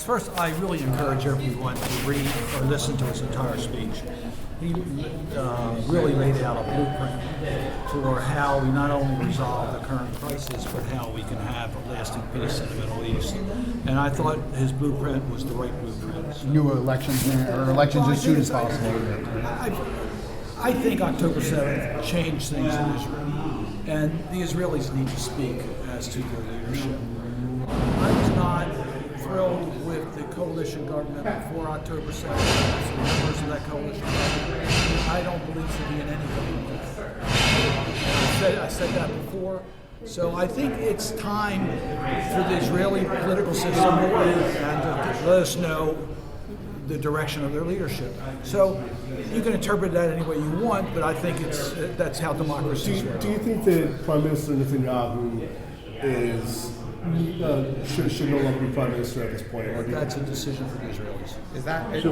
First, I really encourage everyone to read or listen to his entire speech. He really laid out a blueprint for how we not only resolve the current crisis, but how we can have a lasting peace in the Middle East. And I thought his blueprint was the right blueprint. New elections as soon as possible. I think October 7th changed things in Israel, and the Israelis need to speak as to their leadership. I was not thrilled with the coalition government before October 7th. So members of that coalition government, I don't believe should be in any government. I said that before. So I think it's time for the Israeli political system to work and to let us know the direction of their leadership. So you can interpret that any way you want, but I think that's how democracy works. Do you think that Prime Minister Netanyahu should no longer be Prime Minister at this point? Or that's a decision for the Israelis.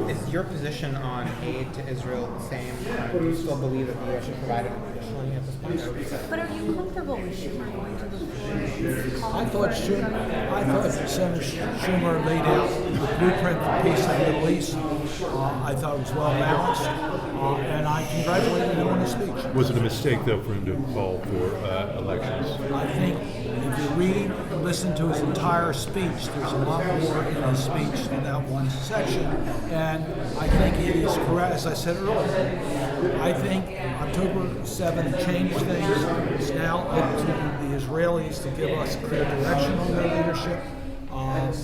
Is your position on aid to Israel the same? Do you still believe that the U.S. should provide it additionally at this point? But are you comfortable with Schumer going to the floor? I thought Senator Schumer laid out the blueprint for peace in the Middle East. I thought it was well balanced, and I congratulated him on his speech. Was it a mistake, though, for him to call for elections? I think if you read and listen to his entire speech, there's a lot more in his speech than that one section, and I think he is correct, as I said earlier. I think October 7th changed things. It's now up to the Israelis to give us clear direction on their leadership.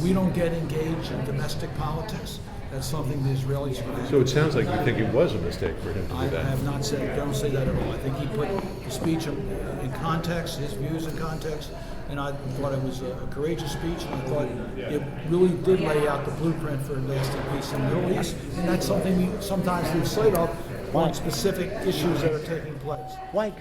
We don't get engaged in domestic politics. That's something the Israelis are doing. So it sounds like you think it was a mistake for him to do that. I have not said, don't say that at all. I think he put the speech in context, his views in context, and I thought it was a courageous speech, and I thought it really did lay out the blueprint for lasting peace in the Middle East, and that's something we sometimes lose sight of on specific issues that are taking place. Why?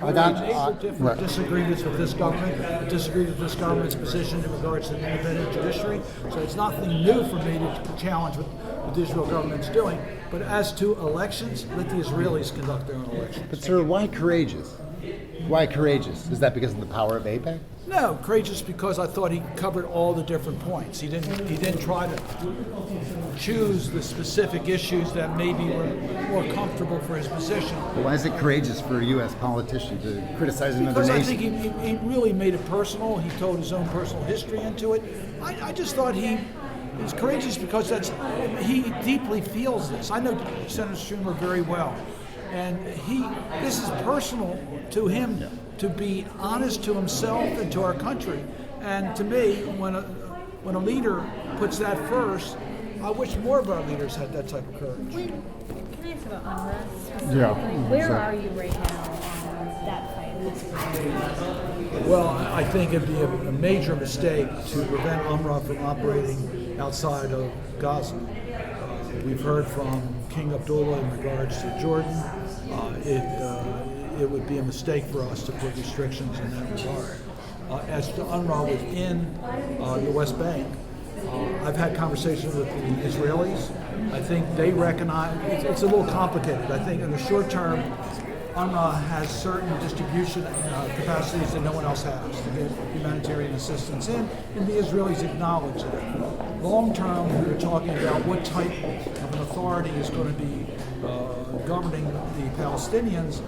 Different disagreements with this government, disagree with this government's position in regards to the independent judiciary, so it's nothing new for me to challenge what the Israel government's doing. But as to elections, let the Israelis conduct their own elections. But sir, why courageous? Why courageous? Is that because of the power of AIPAC? No, courageous because I thought he covered all the different points. He didn't try to choose the specific issues that maybe were more comfortable for his position. But why is it courageous for a U.S. politician to criticize another Because nation? I think he really made it personal. He told his own personal history into it. I just thought he is courageous because he deeply feels this. I know Senator Schumer very well. And this is personal to him to be honest to himself and to our country. And to me, when a leader puts that first, I wish more of our leaders had that type of courage. Can I ask about unrest specifically? Yeah. Where are you right now on that fight? Well, I think it'd be a major mistake to prevent UNRWA from operating outside of Gaza. We've heard from King Abdullah in regards to Jordan. It would be a mistake for us to put restrictions in that regard. As to UNRWA within the West Bank, I've had conversations with the Israelis. I think they recognize it's a little complicated. I think in the short term, UNRWA has certain distribution capacities that no one else has to get humanitarian assistance in, and the Israelis acknowledge that. Long term, we're talking about what type of an authority is going to be governing the Palestinians.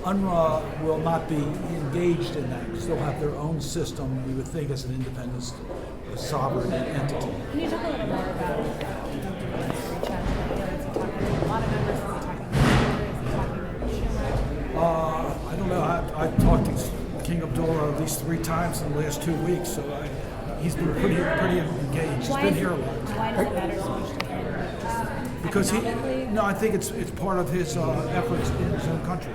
UNRWA will not be engaged in that. Still have their own system, we would think, as an independent, sovereign entity. Can you talk a little more about a lot of members are talking about Schumer? I don't know. I've talked to King Abdullah at least 3 times in the last 2 weeks, so he's been pretty engaged. He's been here a lot. Why does it matter so much to him? Because I think it's part of his efforts in his own country.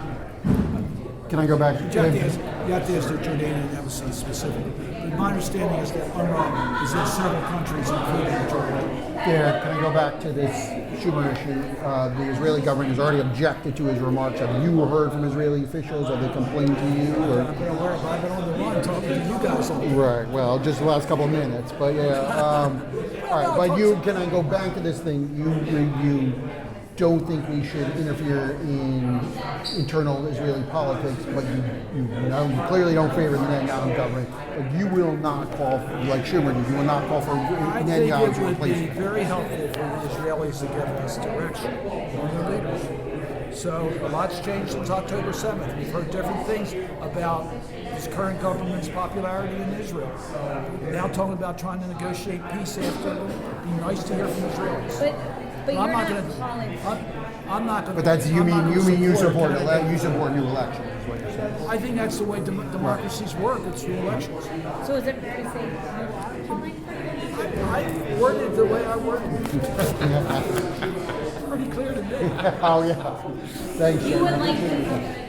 Can I go back? You have to ask the Jordanian embassy specifically. But my understanding is that UNRWA is in several countries, including Jordan. Yeah, can I go back to this Schumer issue? The Israeli government has already objected to his remarks. Have you heard from Israeli officials? Have they complained to you? Or? I've been aware of it. I've been on the run talking to you guys. Right, well, just the last couple of minutes. But yeah, all right, but can I go back to this thing? You don't think we should interfere in internal Israeli politics, but you clearly don't favor the Netanyahu government. But you will not call, like Schumer did, you will not call for I think Netanyahu it to would replace be him. very helpful for the Israelis to give us direction on their leaders. So a lot's changed since October 7th. We've heard different things about this current government's popularity in Israel. Now talking about trying to negotiate peace after. It'd be nice to hear from Israelis. But you're I'm not not gonna. calling. I'm not going. But that's you support new elections, is what you're saying. I think that's the way democracies work. It's through elections. So is it fair to say you're not calling for it? I worded it the way I worded it. Pretty clear to me. Oh yeah. Thanks. You Shannon. would like to.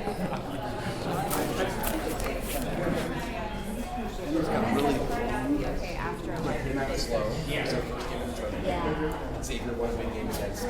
Laslo, so first game in the tournament. Yeah. Xavier won a big game against